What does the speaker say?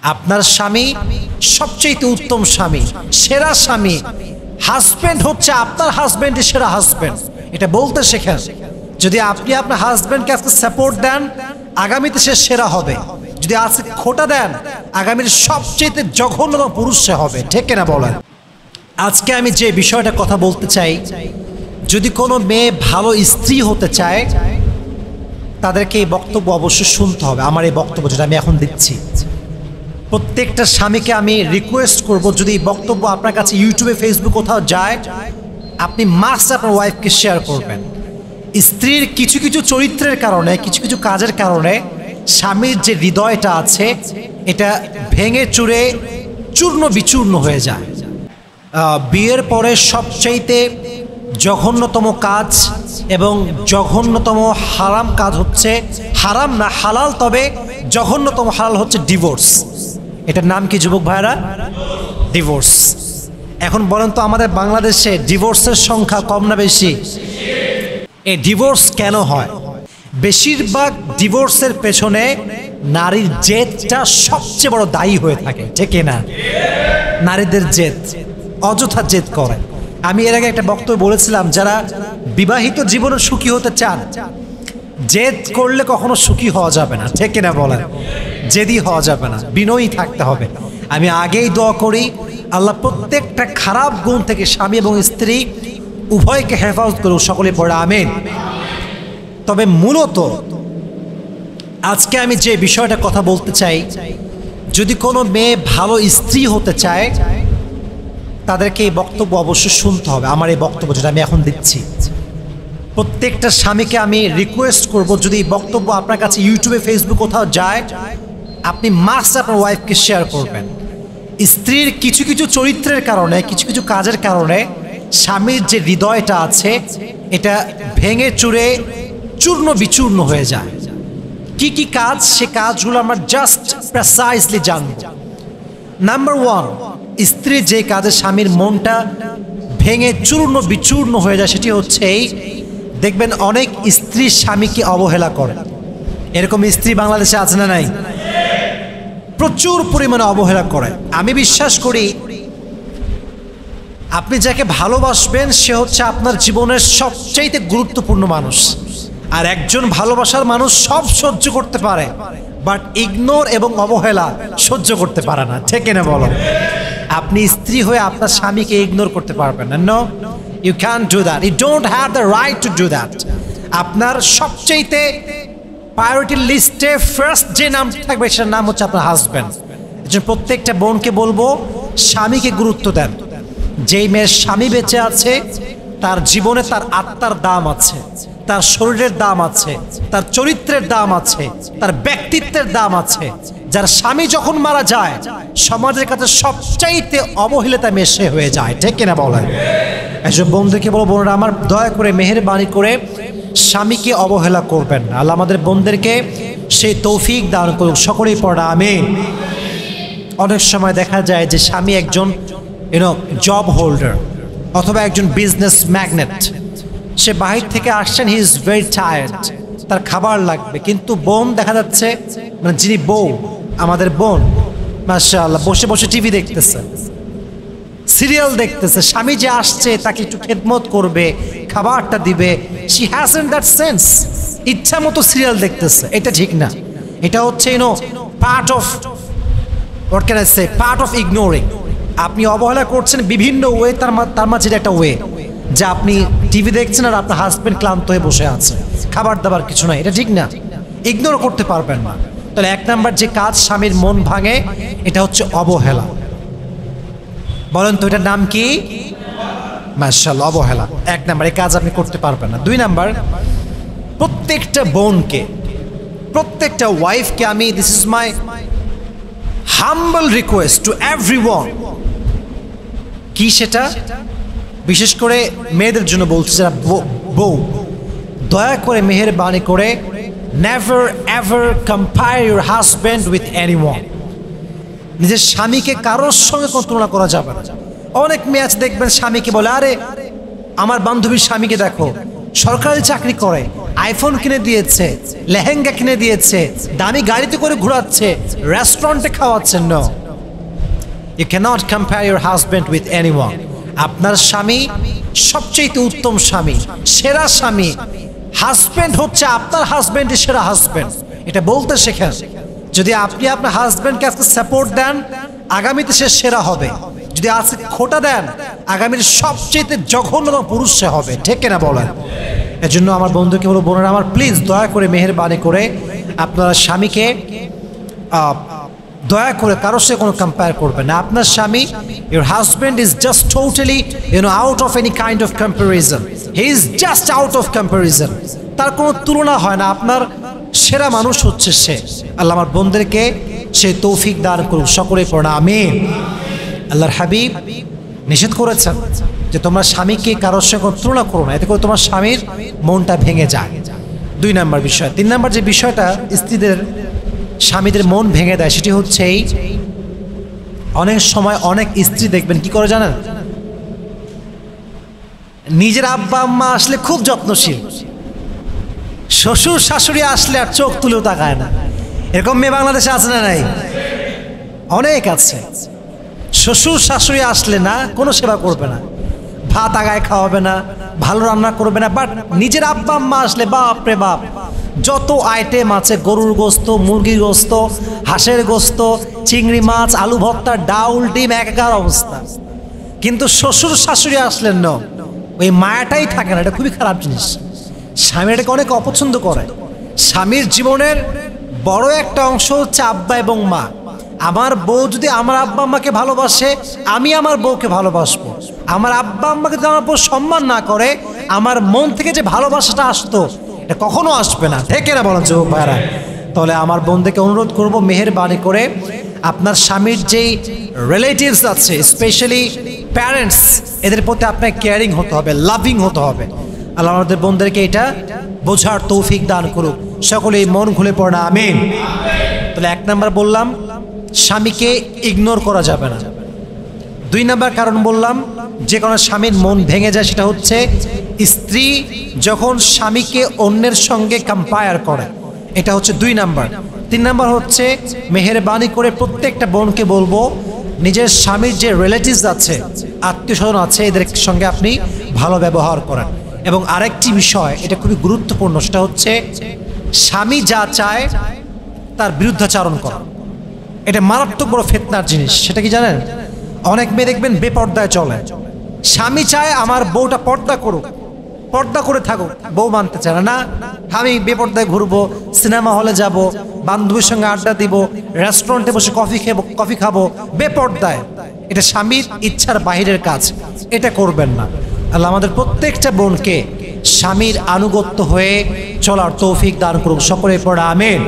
আপনার স্বামী সবচেয়ে উত্তম স্বামী, সেরা স্বামী। হাজব্যান্ড হচ্ছে আপনার হাজব্যান্ডের সেরা হাজব্যান্ড, এটা বলতে শেখেন। যদি আপনি আপনার হাজব্যান্ডকে আজকে সাপোর্ট দেন, আগামীতে সে সেরা হবে। যদি আজকে খোটা দেন, আগামীর সবচেয়ে জঘন্যতম পুরুষ সে হবে। ঠিক কিনা বলেন? আজকে আমি যে বিষয়টা কথা বলতে চাই, যদি কোনো মেয়ে ভালো স্ত্রী হতে চায়, তাদেরকে এই বক্তব্য অবশ্যই শুনতে হবে। আমার এই বক্তব্য যেটা আমি এখন দিচ্ছি, প্রত্যেকটা স্বামীকে আমি রিকোয়েস্ট করব, যদি এই বক্তব্য আপনার কাছে ইউটিউবে, ফেসবুক কোথাও যায়, আপনি মাস্ট আপনার ওয়াইফকে শেয়ার করবেন। স্ত্রীর কিছু কিছু চরিত্রের কারণে, কিছু কিছু কাজের কারণে স্বামীর যে হৃদয়টা আছে এটা ভেঙে চুরে চূর্ণ বিচূর্ণ হয়ে যায়। বিয়ের পরে সবচাইতে জঘন্যতম কাজ এবং জঘন্যতম হারাম কাজ হচ্ছে, হারাম না হালাল, তবে জঘন্যতম হালাল হচ্ছে ডিভোর্স। এটার নাম কি যুবক ভাইরা? ডিভোর্স। এখন বলেন তো, আমাদের বাংলাদেশে ডিভোর্সের সংখ্যা কম না বেশি? এই ডিভোর্স কেন হয়? বেশিরভাগ ডিভোর্সের পেছনে নারীর জেদটা সবচেয়ে বড় দায়ী হয়ে থাকে। ঠিক না? নারীদের জেদ, অযথা জেদ করে। আমি এর আগে একটা বক্তব্য বলেছিলাম, যারা বিবাহিত জীবনে সুখী হতে চান, জেদ করলে কখনো সুখী হওয়া যাবে না। ঠিক কিনা বলেন? জেদি হওয়া যাবে না, বিনয়ী থাকতে হবে। আমি আগেই দোয়া করি, আল্লাহ প্রত্যেকটা খারাপ গুণ থেকে স্বামী এবং স্ত্রী উভয়কে হেফাজত করুক। সকলে পড়ে আমিন। তবে মূলত আজকে আমি যে বিষয়টা কথা বলতে চাই, যদি কোনো মেয়ে ভালো স্ত্রী হতে চায়, তাদেরকে এই বক্তব্য অবশ্যই শুনতে হবে। আমার এই বক্তব্য যেটা আমি এখন দিচ্ছি, প্রত্যেকটা স্বামীকে আমি রিকোয়েস্ট করব, যদি এই বক্তব্য আপনার কাছে ইউটিউবে, ফেসবুক কোথাও যায়, আপনি মাস্ট আপনার ওয়াইফকে শেয়ার করবেন। স্ত্রীর কিছু কিছু চরিত্রের কারণে, কিছু কিছু কাজের কারণে স্বামীর যে হৃদয়টা আছে এটা ভেঙে চুরে চূর্ণ বিচূর্ণ হয়ে যায়। কি কি কাজ, সে কাজগুলো আমরা জাস্ট প্রেসাইজলি জানব। নাম্বার 1, স্ত্রী যে কাজে স্বামীর মনটা ভেঙে চূর্ণ বিচূর্ণ হয়ে যায়, সেটি হচ্ছে এই, দেখবেন অনেক স্ত্রী স্বামীকে অবহেলা করে। এরকম স্ত্রী বাংলাদেশে আছে না নাই? প্রচুর পরিমাণে অবহেলা করে। আমি বিশ্বাস করি, আপনি যাকে ভালোবাসবেন সে হচ্ছে আপনার জীবনের সবচাইতে গুরুত্বপূর্ণ মানুষ। আর একজন ভালোবাসার মানুষ সব সহ্য করতে পারে, বাট ইগনোর এবং অবহেলা সহ্য করতে পারে না। ঠিক না বলো? আপনি স্ত্রী হয়ে আপনার স্বামীকে ইগনোর করতে পারবেন না। No, you can do that. You don't have the right to do that. আপনার সবচাইতে প্রায়োরিটি লিস্টে ফার্স্ট যে নাম থাকবে, সেটার নাম হচ্ছে আপনার হাজব্যান্ড। প্রত্যেকটা বোনকে বলবো, স্বামীকে গুরুত্ব দেন। যেই মেয়ের স্বামী বেঁচে আছে, তার জীবনে তার আত্মার দাম আছে, তার শরীরের দাম আছে, তার চরিত্রের দাম আছে, তার ব্যক্তিত্বের দাম আছে। যার স্বামী যখন মারা যায়, সমাজের কাছে সবচাইতে অবহেলিতা মেশে হয়ে যায়। ঠিক কিনা বলেন? এসব বন্ধুকে বলো, বোনরা আমার, দয়া করে মেহেরবানি করে স্বামীকে অবহেলা করবেন না। আল্লাহ আমাদের বোনদেরকে সেই তৌফিক দান করুক। সকলেই পড়া আমিন। অনেক সময় দেখা যায় যে স্বামী একজন জব হোল্ডার অথবা একজন বিজনেস ম্যাগনেট, সে বাহির থেকে আসছেন, হি ইজ ভেরি টায়ার্ড, তার খাবার লাগবে, কিন্তু বোন দেখা যাচ্ছে, মানে যিনি বউ, আমাদের বোন মাশাআল্লাহ বসে বসে টিভি দেখতেছে, সিরিয়াল দেখতেছে। স্বামী যে আসছে তাকে একটু খেদমত করবে, খাবারটা দিবে, শি হ্যাজন্ট দ্যাট সেন্স। ইচ্ছা মতো সিরিয়াল দেখতেছে, এটা ঠিক না। এটা হচ্ছে part of, what can I say, part of ignoring. আপনি অবহেলা করছেন বিভিন্ন ওয়ে, তার মাঝে একটা ওয়ে, যে আপনি টিভি দেখছেন আর আপনার হাজবেন্ড ক্লান্ত হয়ে বসে আছে, খাবার দাবার কিছু নাই, এটা ঠিক না। ইগনোর করতে পারবেন না। তাহলে 1 নাম্বার যে কাজ স্বামীর মন ভাঙে, এটা হচ্ছে অবহেলা। বলেন তো এটার নাম কি? মাশাআল্লাহ, অবহেলা। 1 নাম্বার, এই কাজ আপনি করতে পারবেন না। 2 নাম্বার, প্রত্যেকটা বোনকে, প্রত্যেকটা ওয়াইফকে আমি, this is my humble request to everyone, কি সেটা বিশেষ করে মেয়েদের জন্য বলছি, যারা বউ, দয়া করে মেহেরবানি করে never ever compare your husband with anyone. নিজের স্বামীকে কারোর সঙ্গে কোনো তুলনা করা যাবে না। অনেক মেয়ে আছে দেখবেন স্বামীকে বলে, আরে আমার বান্ধবীর স্বামীকে দেখো, সরকারি চাকরি করে, আইফোন কিনে দিয়েছে, লেহেঙ্গা কিনে দিয়েছে, দামি গাড়িতে করে ঘোরাচ্ছে, রেস্টুরেন্টে খাওয়াচ্ছে। No, you cannot compare your husband with anyone. আপনার স্বামী সবচেয়ে উত্তম স্বামী, সেরা স্বামী। হাজব্যান্ড হচ্ছে আপনার হাজব্যান্ডের সেরা হাজব্যান্ড, এটা বলতে শেখেন। যদি আপনি আপনার হাজব্যান্ডকে আজকে সাপোর্ট দেন, আগামীতে সে সেরা হবে। যদি আজকে খোটা দেন, আগামীর সবচেয়ে জঘন্যতম পুরুষ সে হবে। ঠিক কিনা বলেন? এজন্য আমার বন্ধুকে বলবো, বোনেরা আমার, প্লিজ দয়া করে মেহেরবানি করে আপনারা স্বামীকে দয়া করে কারোর সাথে কোনো কম্পেয়ার করবেন না। আপনার স্বামী, your husband is just totally out of any kind of comparison. He is just out of comparison. তার কোনো তুলনা হয় না। আপনার সেরা মানুষ হচ্ছে সে। আল্লাহ আমার বোনদেরকে সে তৌফিক দান করুক। সকলে পড়া আমিন। আল্লাহর হাবিব নিষেধ করেছেন যে তোমরা স্বামীকে কারোর সঙ্গে তুলনা করো না, এতে করে তোমার স্বামীর মনটা ভেঙে যায়। 2 নম্বর বিষয়। 3 নম্বর যে বিষয়টা স্ত্রীদের স্বামীদের মন ভেঙে দেয়, সেটি হচ্ছে এই, অনেক সময় অনেক স্ত্রী দেখবেন কি করে জানেন, নিজের আব্বা আম্মা আসলে খুব যত্নশীল, শ্বশুর শাশুড়ি আসলে আর চোখ তুলেও তাকায় না। এরকম মেয়ে বাংলাদেশে আছে না নাই? অনেক আছে। শ্বশুর শাশুড়ি আসলে না কোনো সেবা করবে না, ভাত আগায় খাওয়াবে না, ভালো রান্না করবে না। বাট নিজের আব্বা আম্মা আসলে বাপ রে বাপ, যত আইটেম আছে, গরুর গোস্ত, মুরগির গোস্ত, হাঁসের গোস্ত, চিংড়ি মাছ, আলু ভর্তা, ডাউল, ডিম, একাকার অবস্থা। কিন্তু শ্বশুর শাশুড়ি আসলেন না, ওই মায়াটাই থাকে না। এটা খুবই খারাপ জিনিস। স্বামী এটাকে অনেক অপছন্দ করে। স্বামীর জীবনের বড় একটা অংশ হচ্ছে আব্বা এবং মা। আমার বউ যদি আমার আব্বা আম্মাকে ভালোবাসে, আমি আমার বউকে ভালোবাসবো। আমার আব্বা আম্মাকে যদি আমার বউ সম্মান না করে, আমার মন থেকে যে ভালোবাসাটা আসতো, এটা কখনো আসবে না। ঠিক না বলেন যুবক ভাইরা? তাহলে আমার বোনদেরকে অনুরোধ করব, মেহেরবানি করে আপনার স্বামীর যেই রিলেটিভস আছে, স্পেশালি প্যারেন্টস, এদের প্রতি আপনার কেয়ারিং হতে হবে, লাভিং হতে হবে। আল্লাহ আমাদের বোনদেরকে এটা বোঝার তৌফিক দান করুক। সকলেই মন খুলে পড়া আমিন। তাহলে 1 নাম্বার বললাম, স্বামীকে ইগনোর করা যাবে না। 2 নাম্বার কারণ বললাম, যে কোনো স্বামীর মন ভেঙে যায়, সেটা হচ্ছে স্ত্রী যখন স্বামীকে অন্যের সঙ্গে কম্পেয়ার করে। এটা হচ্ছে 2 নাম্বার। 3 নাম্বার হচ্ছে, মেহেরবানি করে প্রত্যেকটা বোনকে বলবো, নিজের স্বামীর যে রিলেটিভস আছে, আত্মীয় স্বজন আছে, এদের সঙ্গে আপনি ভালো ব্যবহার করেন। এবং আরেকটি বিষয়, এটা খুবই গুরুত্বপূর্ণ, সেটা হচ্ছে স্বামী যা চায় তার বিরুদ্ধাচারণ করা। এটা মারাত্মক বড় ফিতনার জিনিস। সেটা কি জানেন? অনেক মেয়ে দেখবেন বেপর্দায় চলে। স্বামী চায় আমার বউটা পর্দা করুক, পর্দা করে থাকুক, বউ মানতে চায় না। আমি বেপর্দায় ঘুরবো, সিনেমা হলে যাব, বান্ধবীর সঙ্গে আড্ডা দিব, রেস্টুরেন্টে বসে কফি খাবো, বেপর্দায়। এটা স্বামীর ইচ্ছার বাহিরের কাজ, এটা করবেন না। আল্লাহ আমাদের প্রত্যেকটা বোনকে স্বামীর আনুগত্য হয়ে চলার তৌফিক দান করুক। সকলে পড়া আমিন।